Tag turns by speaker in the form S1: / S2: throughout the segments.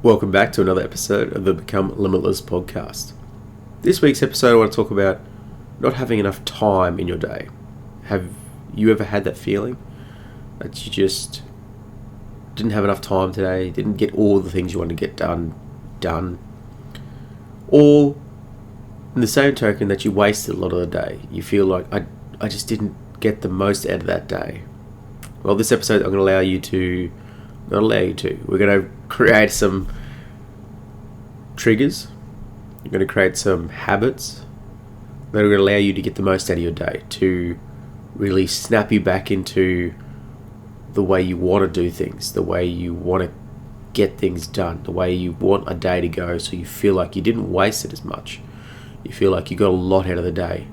S1: Welcome back to another episode of the Become Limitless podcast. This week's episode, I want to talk about not having enough time in your day. Have you ever had that feeling that you just didn't have enough time today, didn't get all the things you wanted to get done? Or in the same token that you wasted a lot of the day, you feel like I just didn't get the most out of that day. Well, this episode I'm going to allow you to, we're going to create some triggers. You're going to create some habits that are going to allow you to get the most out of your day, to really snap you back into the way you want to do things, the way you want to get things done, the way you want a day to go, so you feel like you didn't waste it as much. You feel like you got a lot out of the day.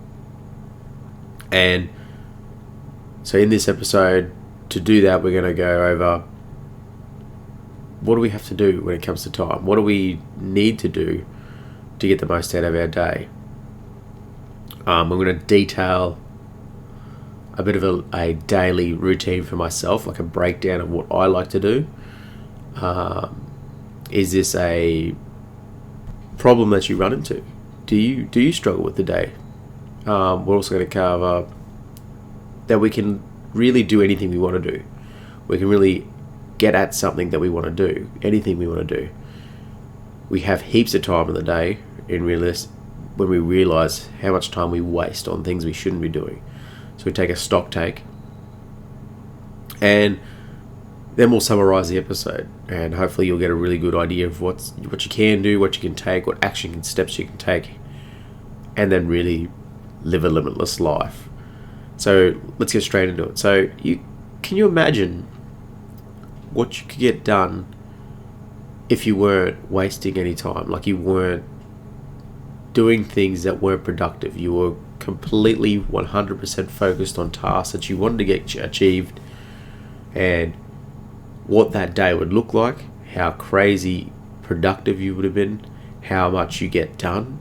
S1: And so in this episode, to do that, we're going to go over what do we have to do when it comes to time? What do we need to do to get the most out of our day? I'm going to detail a bit of a daily routine for myself, like a breakdown of what I like to do. Is this a problem that you run into? Do you struggle with the day? We're also going to cover that we can really do anything we want to do. We can really get at something that we want to do, anything we want to do. We have heaps of time in the day when we realize how much time we waste on things we shouldn't be doing. So we take a stock take, and then we'll summarize the episode, and hopefully you'll get a really good idea of what you can do, what you can take, what action and steps you can take, and then really live a limitless life. So let's get straight into it. So can you imagine what you could get done if you weren't wasting any time? Like, you weren't doing things that weren't productive. You were completely 100% focused on tasks that you wanted to get achieved, and what that day would look like, how crazy productive you would have been, how much you get done.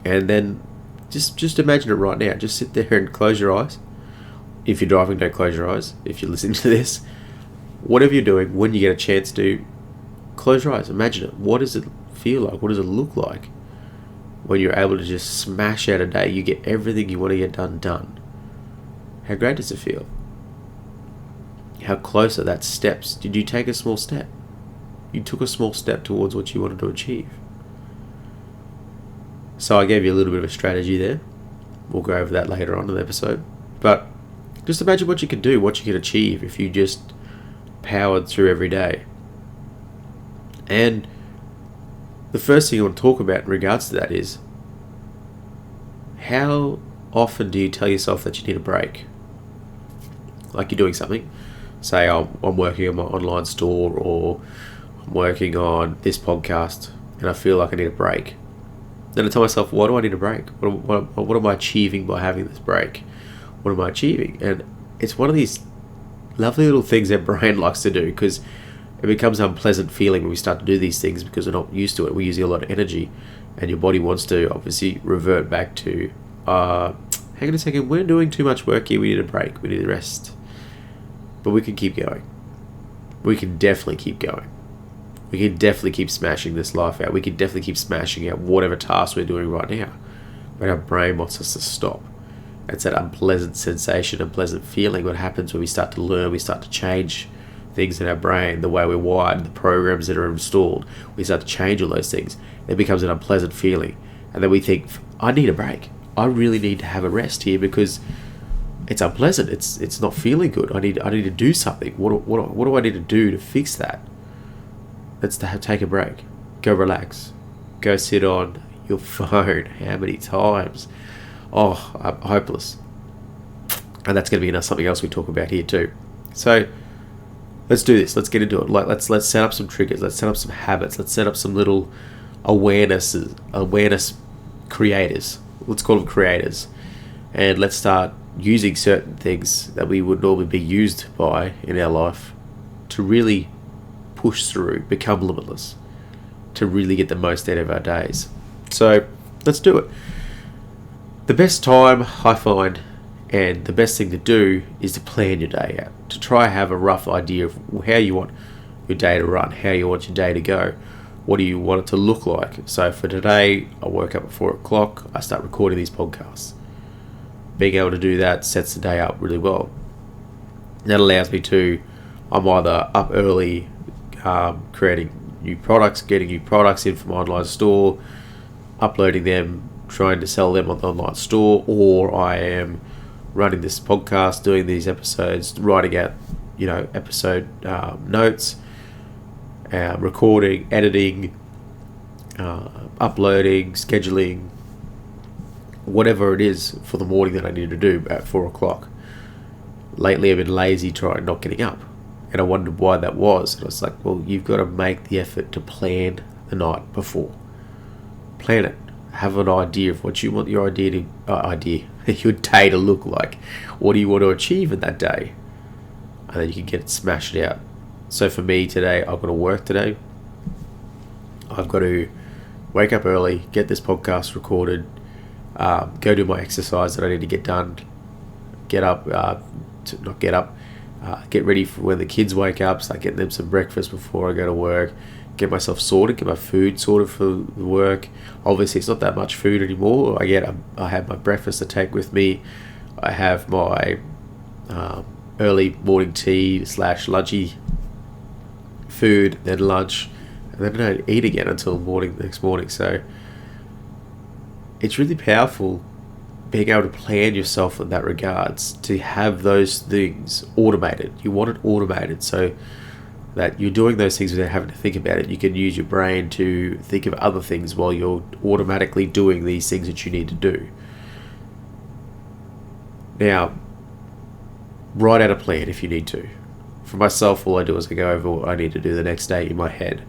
S1: And then just imagine it right now. Just sit there and close your eyes. If you're driving, don't close your eyes. If you're listening to this, whatever you're doing, when you get a chance to, close your eyes. Imagine it. What does it feel like? What does it look like when you're able to just smash out a day? You get everything you want to get done. How great does it feel? How close are that steps? Did you take a small step? You took a small step towards what you wanted to achieve. So I gave you a little bit of a strategy there. We'll go over that later on in the episode. But just imagine what you could do, what you could achieve if you just powered through every day. And the first thing I want to talk about in regards to that is, how often do you tell yourself that you need a break? Like, you're doing something. Say I'm working on my online store, or I'm working on this podcast, and I feel like I need a break. Then I tell myself, why do I need a break? What am I achieving by having this break? What am I achieving? And it's one of these lovely little things our brain likes to do, because it becomes an unpleasant feeling when we start to do these things because we're not used to it. We're using a lot of energy, and your body wants to obviously revert back to, hang on a second, we're doing too much work here, we need a break, we need a rest. But we can keep going. We can definitely keep going. We can definitely keep smashing this life out. We can definitely keep smashing out whatever task we're doing right now. But our brain wants us to stop. It's that unpleasant sensation, unpleasant feeling. What happens when we start to learn, we start to change things in our brain, the way we're wired, the programs that are installed. We start to change all those things. It becomes an unpleasant feeling. And then we think, I need a break. I really need to have a rest here because it's unpleasant. It's not feeling good. I need to do something. What do I need to do to fix that? Let's take a break. Go relax. Go sit on your phone. How many times? Oh, I'm hopeless. And that's going to be something else we talk about here too. So let's do this. Let's get into it. Let's set up some triggers. Let's set up some habits. Let's set up some little awareness creators. Let's call them creators. And let's start using certain things that we would normally be used by in our life to really push through, become limitless, to really get the most out of our days. So let's do it. The best time I find, and the best thing to do, is to plan your day out, to try have a rough idea of how you want your day to run, how you want your day to go, what do you want it to look like. So for today, I woke up at 4 o'clock, I start recording these podcasts. Being able to do that sets the day up really well. That allows me to, I'm either up early, creating new products, getting new products in from my online store, uploading them, trying to sell them on the online store, or I am running this podcast, doing these episodes, writing out, episode notes, recording, editing, uploading, scheduling, whatever it is for the morning that I need to do at 4 o'clock. Lately, I've been lazy trying not getting up, and I wondered why that was. And I was like, well, you've got to make the effort to plan the night before. Plan it. Have an idea of what you want your your day to look like. What do you want to achieve in that day? And then you can get it smashed out. So for me today, I've got to work today. I've got to wake up early, get this podcast recorded, go do my exercise that I need to get done, get ready for when the kids wake up, start getting them some breakfast before I go to work, get myself sorted, get my food sorted for the work. Obviously, it's not that much food anymore. I have my breakfast to take with me. I have my early morning tea / lunchy food, then lunch, and then I don't eat again until next morning. So it's really powerful being able to plan yourself in that regards, to have those things automated. You want it automated so that you're doing those things without having to think about it. You can use your brain to think of other things while you're automatically doing these things that you need to do. Now, write out a plan if you need to. For myself, all I do is I go over what I need to do the next day in my head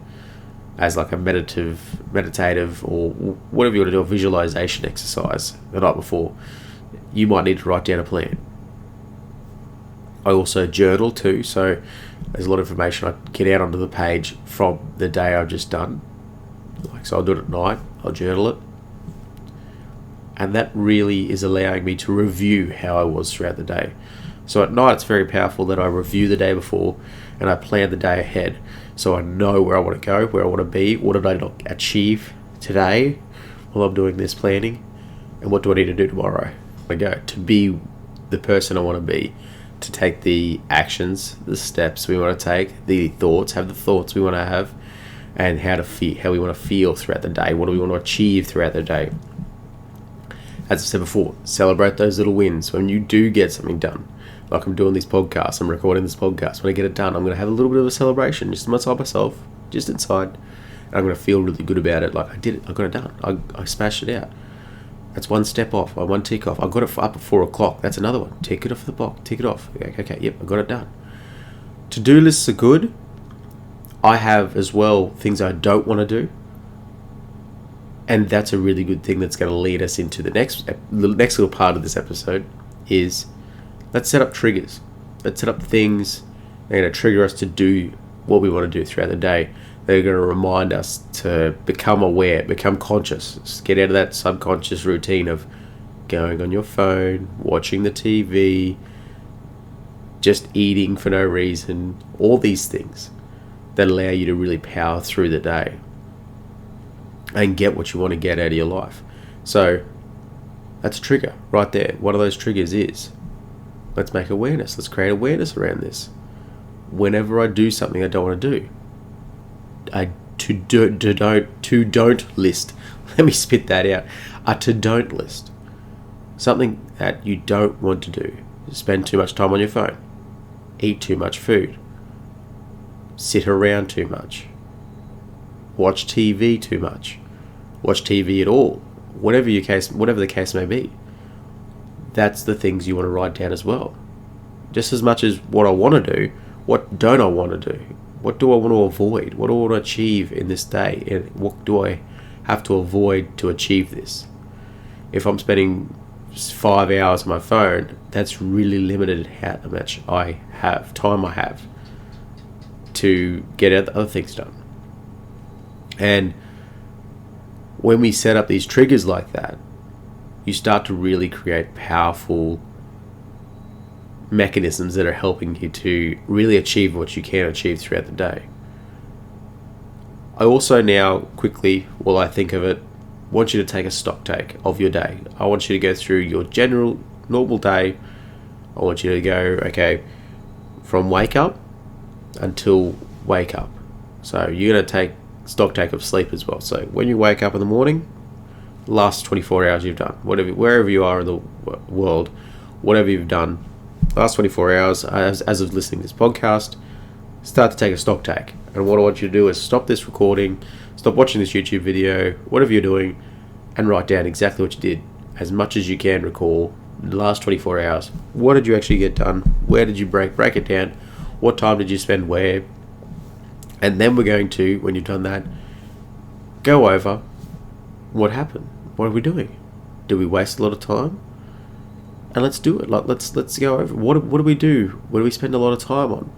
S1: as like a meditative or whatever you want to do, a visualization exercise the night before. You might need to write down a plan. I also journal too, so there's a lot of information I get out onto the page from the day I've just done. So I'll do it at night, I'll journal it. And that really is allowing me to review how I was throughout the day. So at night, it's very powerful that I review the day before and I plan the day ahead. So I know where I want to go, where I want to be, what did I not achieve today while I'm doing this planning, and what do I need to do tomorrow when I go to be the person I want to be, to take the actions, the steps we want to take, the thoughts we want to have, and how we want to feel throughout the day. What do we want to achieve throughout the day? As I said before, celebrate those little wins when you do get something done. Like I'm doing these podcasts, I'm recording this podcast. When I get it done, I'm going to have a little bit of a celebration just myself, just inside. And I'm going to feel really good about it. Like I did it, I got it done. I smashed it out. That's one step off, one tick off. I got it up at 4 o'clock. That's another one. Tick it off the box, tick it off. Okay, yep, I got it done. To-do lists are good. I have as well things I don't want to do. And that's a really good thing that's going to lead us into the next little part of this episode is let's set up triggers. Let's set up things that are going to trigger us to do what we want to do throughout the day. They're going to remind us to become aware, become conscious. Just get out of that subconscious routine of going on your phone, watching the TV, just eating for no reason. All these things that allow you to really power through the day and get what you want to get out of your life. So that's a trigger right there. One of those triggers is, let's make awareness. Let's create awareness around this. Whenever I do something I don't want to do, to don't list. Let me spit that out. A to don't list. Something that you don't want to do. Spend too much time on your phone. Eat too much food. Sit around too much. Watch TV too much. Watch TV at all. Whatever the case may be. That's the things you want to write down as well. Just as much as what I want to do, what don't I want to do? What do I want to avoid? What do I want to achieve in this day? And what do I have to avoid to achieve this? If I'm spending 5 hours on my phone, that's really limited how much time I have to get other things done. And when we set up these triggers like that, you start to really create powerful mechanisms that are helping you to really achieve what you can achieve throughout the day. I also now quickly, while I think of it, want you to take a stock take of your day. I want you to go through your general normal day. I want you to go, okay, from wake up until wake up. So you're going to take stock take of sleep as well. So when you wake up in the morning, last 24 hours you've done, wherever you are in the world, whatever you've done, last 24 hours as of listening to this podcast, start to take a stock take. And what I want you to do is stop this recording, stop watching this YouTube video, whatever you're doing, and write down exactly what you did, as much as you can recall, the last 24 hours. What did you actually get done? Where did you break it down? What time did you spend where? And then we're going to, when you've done that, go over what happened. What are we doing? Did we waste a lot of time? And let's do it. Let's go over what do we do? What do we spend a lot of time on?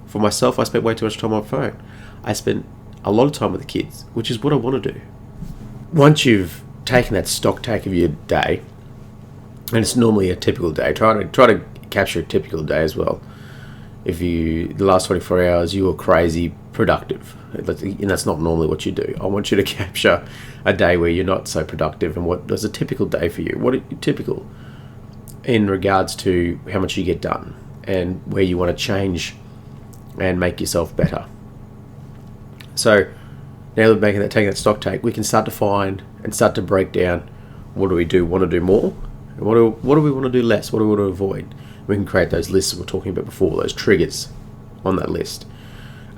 S1: For myself, I spent way too much time on my phone. I spent a lot of time with the kids, which is what I want to do. Once you've taken that stock take of your day, and it's normally a typical day, try to capture a typical day as well. If the last 24 hours you were crazy productive, and that's not normally what you do. I want you to capture a day where you're not so productive, and what was a typical day for you. What are typical in regards to how much you get done and where you want to change and make yourself better. So now that we're taking that stock take, we can start to find and start to break down what do we want to do more, and what do we want to do less, what do we want to avoid. We can create those lists we were talking about before, those triggers on that list.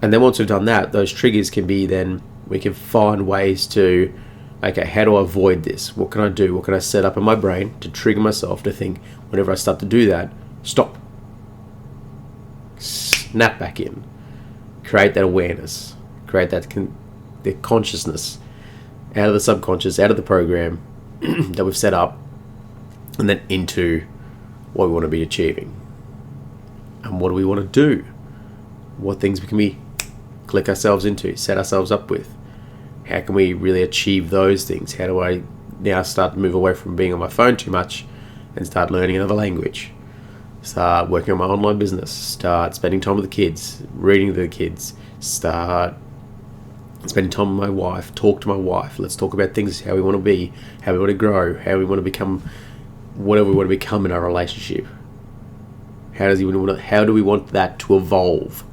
S1: And then once we've done that, those triggers can be, then we can find ways to, okay, how do I avoid this? What can I do? What can I set up in my brain to trigger myself to think, whenever I start to do that, stop. Snap back in. Create that awareness. Create that the consciousness out of the subconscious, out of the program that we've set up, and then into what we want to be achieving. And what do we want to do? What things can we click ourselves into, set ourselves up with? How can we really achieve those things? How do I now start to move away from being on my phone too much and start learning another language? Start working on my online business. Start spending time with the kids, reading to the kids. Start spending time with my wife. Talk to my wife. Let's talk about things, how we want to be, how we want to grow, how we want to become, whatever we want to become in our relationship. How do we want that to evolve?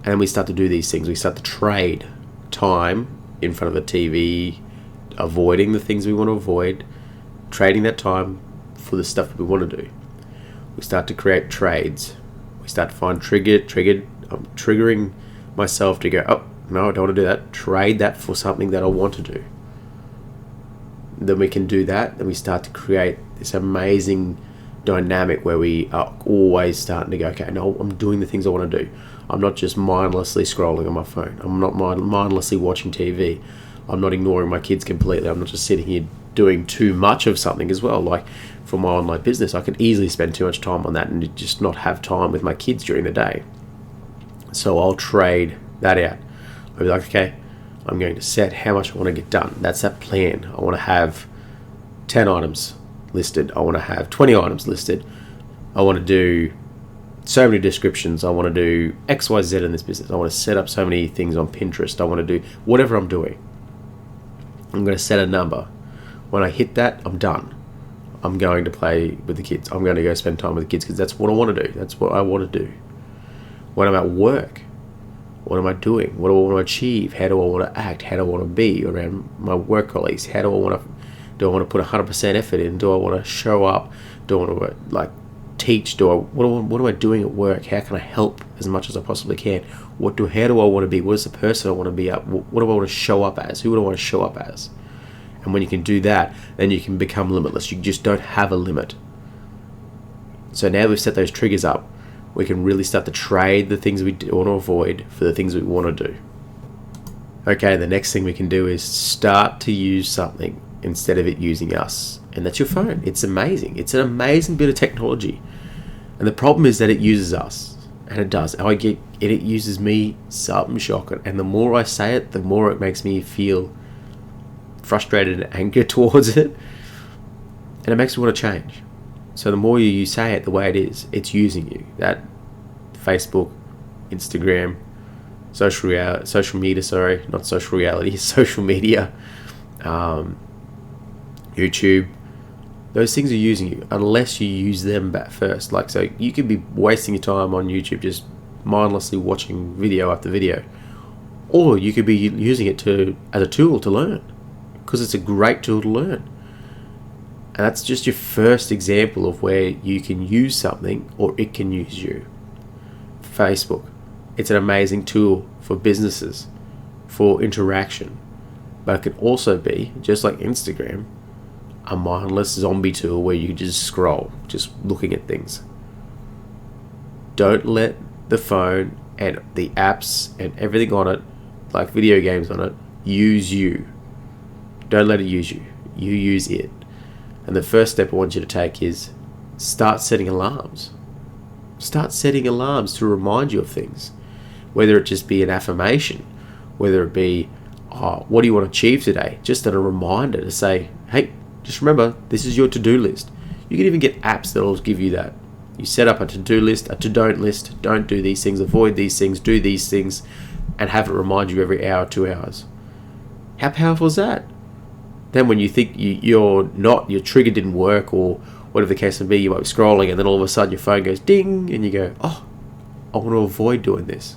S1: And we start to do these things. We start to trade time in front of the TV, avoiding the things we want to avoid, trading that time for the stuff that we want to do. We start to create trades. We start to find I'm triggering myself to go, oh, no, I don't want to do that. Trade that for something that I want to do. Then we can do that. Then we start to create this amazing dynamic where we are always starting to go, okay, no, I'm doing the things I want to do. I'm not just mindlessly scrolling on my phone. I'm not mindlessly watching TV. I'm not ignoring my kids completely. I'm not just sitting here doing too much of something as well. Like for my online business, I can easily spend too much time on that and just not have time with my kids during the day. So I'll trade that out. I'll be like, okay, I'm going to set how much I want to get done. That's that plan. I want to have 10 items listed. I want to have 20 items listed. I want to do so many descriptions. I want to do X, Y, Z in this business. I want to set up so many things on Pinterest. I want to do whatever I'm doing. I'm going to set a number. When I hit that, I'm done. I'm going to play with the kids. I'm going to go spend time with the kids because that's what I want to do. That's what I want to do. When I'm at work, what am I doing? What do I want to achieve? How do I want to act? How do I want to be around my work colleagues? How do I want to put 100% effort in? Do I want to show up? Do I want to teach? What am I doing at work? How can I help as much as I possibly can? How do I want to be? What is the person I want to be up? What do I want to show up as? Who do I want to show up as? And when you can do that, then you can become limitless. You just don't have a limit. So now we've set those triggers up, we can really start to trade the things we want to avoid for the things we want to do. Okay, the next thing we can do is start to use something instead of it using us. And that's your phone. It's amazing. It's an amazing bit of technology. And the problem is that it uses us. And it does. It uses me something shocking. And the more I say it, the more it makes me feel frustrated and angry towards it. And it makes me want to change. So the more you say it the way it is, it's using you. That Facebook, Instagram, social media, sorry, not social reality, social media, YouTube. Those things are using you unless you use them back first. Like, so you could be wasting your time on YouTube just mindlessly watching video after video, or you could be using it as a tool to learn, because it's a great tool to learn. And that's just your first example of where you can use something or it can use you. Facebook, it's an amazing tool for businesses, for interaction, but it can also be, just like Instagram, a mindless zombie tool where you just scroll, just looking at things. Don't let the phone and the apps and everything on it, like video games on it, use you. Don't let it use you. You use it. And the first step I want you to take is start setting alarms. Start setting alarms to remind you of things. Whether it just be an affirmation, whether it be, what do you want to achieve today? Just a reminder to say, hey, just remember, this is your to-do list. You can even get apps that will give you that. You set up a to-do list, a to-don't list. Don't do these things, avoid these things, do these things, and have it remind you every hour, 2 hours. How powerful is that? Then when you think your trigger didn't work, or whatever the case may be, you might be scrolling and then all of a sudden your phone goes ding and you go, oh, I want to avoid doing this.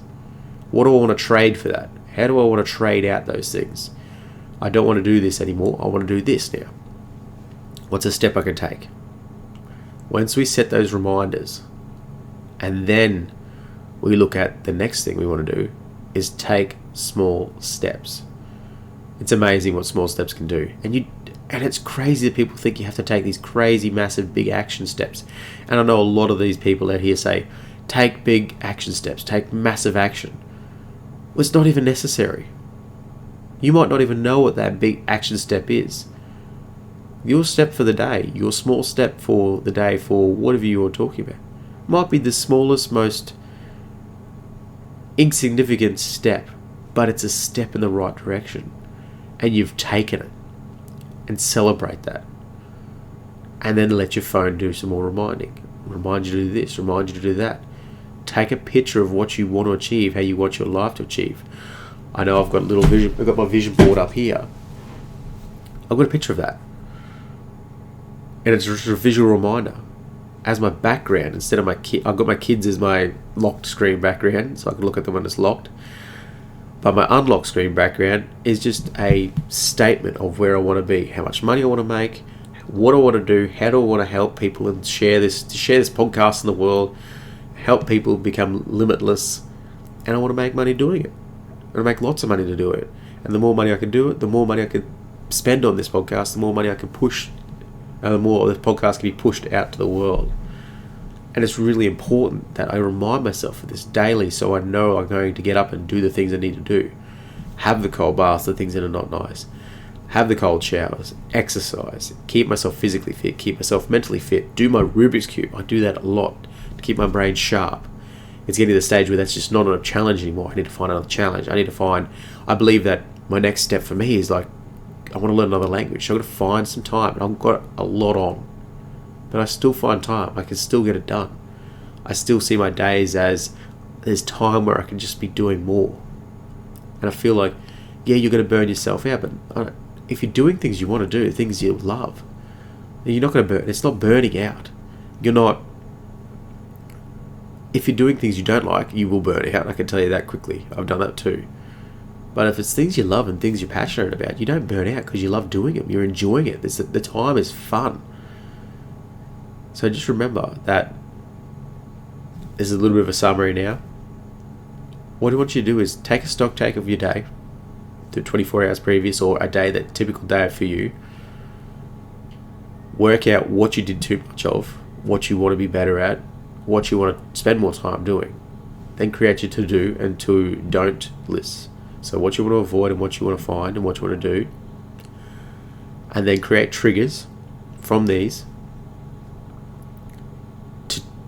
S1: What do I want to trade for that? How do I want to trade out those things? I don't want to do this anymore. I want to do this now. What's a step I can take? Once we set those reminders, and then we look at the next thing we want to do is take small steps. It's amazing what small steps can do. And it's crazy that people think you have to take these crazy, massive, big action steps. And I know a lot of these people out here say, take big action steps, take massive action. Well, it's not even necessary. You might not even know what that big action step is. Your step for the day, your small step for the day, for whatever you're talking about, might be the smallest, most insignificant step, but it's a step in the right direction. And you've taken it. And celebrate that. And then let your phone do some more reminding. Remind you to do this, remind you to do that. Take a picture of what you want to achieve, how you want your life to achieve. I know I've got my vision board up here. I've got a picture of that. And it's just a visual reminder. As my background, instead of I've got my kids as my locked screen background, so I can look at them when it's locked. But my unlocked screen background is just a statement of where I want to be, how much money I want to make, what I want to do, how do I want to help people and share this podcast in the world, help people become limitless, and I want to make money doing it. I want to make lots of money to do it. And the more money I can do it, the more money I can spend on this podcast, the more money I can push, and the more this podcast can be pushed out to the world. And it's really important that I remind myself of this daily, so I know I'm going to get up and do the things I need to do. Have the cold baths, the things that are not nice. Have the cold showers. Exercise. Keep myself physically fit. Keep myself mentally fit. Do my Rubik's Cube. I do that a lot to keep my brain sharp. It's getting to the stage where that's just not a challenge anymore. I need to find another challenge. I believe that my next step for me is like, I want to learn another language. So I've got to find some time. And I've got a lot on. But I still find time. I can still get it done. I still see my days as there's time where I can just be doing more. And I feel like, yeah, you're going to burn yourself out, but if you're doing things you want to do, things you love, then you're not going to burn. It's not burning out. If you're doing things you don't like, you will burn out. I can tell you that quickly. I've done that too. But if it's things you love and things you're passionate about, you don't burn out because you love doing them. You're enjoying it. The time is fun. So just remember that this is a little bit of a summary now. What I want you to do is take a stock take of your day, the 24 hours previous, or a day, that typical day for you. Work out what you did too much of, what you want to be better at, what you want to spend more time doing. Then create your to-do and to-don't lists. So what you want to avoid and what you want to find and what you want to do. And then create triggers from these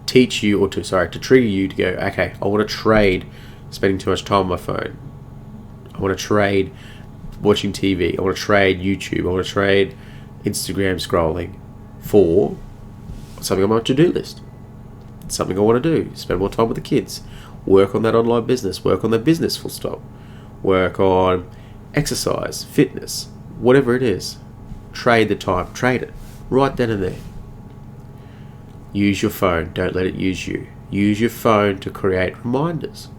S1: to trigger you to go, okay, I want to trade spending too much time on my phone. I want to trade watching TV. I want to trade YouTube. I want to trade Instagram scrolling for something on my to-do list. Something I want to do. Spend more time with the kids. Work on that online business. Work on that business, full stop. Work on exercise, fitness, whatever it is. Trade the time. Trade it. Right then and there. Use your phone. Don't let it use you. Use your phone to create reminders.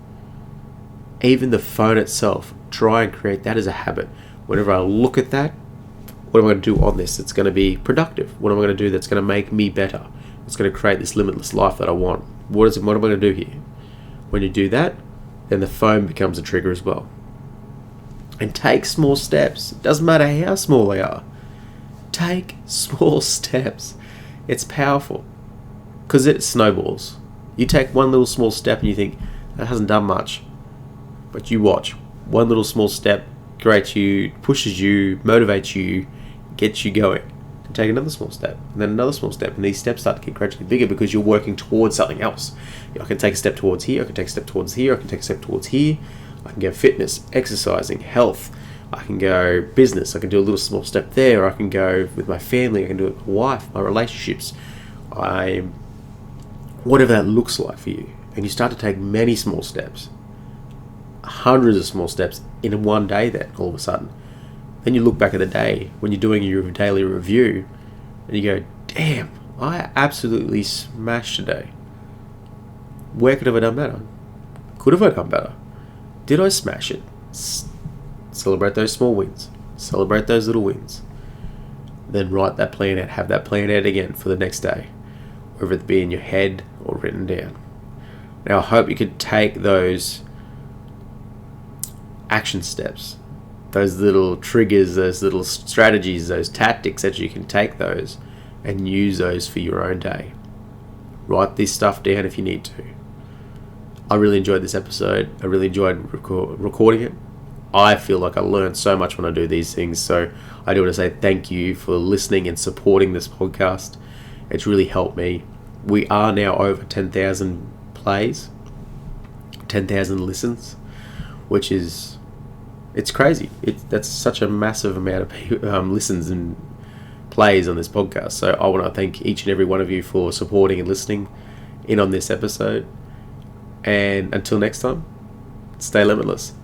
S1: Even the phone itself, try and create that as a habit. Whenever I look at that, what am I going to do on this that's going to be productive? What am I going to do that's going to make me better? It's going to create this limitless life that I want. What am I going to do here? When you do that, then the phone becomes a trigger as well. And take small steps. It doesn't matter how small they are. Take small steps. It's powerful. Because it snowballs. You take one little small step and you think, that hasn't done much. But you watch. One little small step creates you, pushes you, motivates you, gets you going. And take another small step. And then another small step. And these steps start to get gradually bigger because you're working towards something else. I can take a step towards here. I can take a step towards here. I can take a step towards here. I can go fitness, exercising, health. I can go business. I can do a little small step there. Or I can go with my family. I can do it with my wife, my relationships. Whatever that looks like for you. And you start to take many small steps. Hundreds of small steps in one day then, all of a sudden. Then you look back at the day when you're doing your daily review and you go, damn, I absolutely smashed today. Where could have I done better? Could have I done better? Did I smash it? Celebrate those small wins. Celebrate those little wins. Then write that plan out. Have that plan out again for the next day. Whether it be in your head or written down. Now I hope you could take those action steps, those little triggers, those little strategies, those tactics that you can take those and use those for your own day. Write this stuff down if you need to. I really enjoyed this episode. I really enjoyed recording it. I feel like I learned so much when I do these things, so I do want to say thank you for listening and supporting this podcast. It's really helped me. We are now over 10,000 plays, 10,000 listens, which is, it's crazy. That's such a massive amount of listens and plays on this podcast. So I want to thank each and every one of you for supporting and listening in on this episode. And until next time, stay limitless.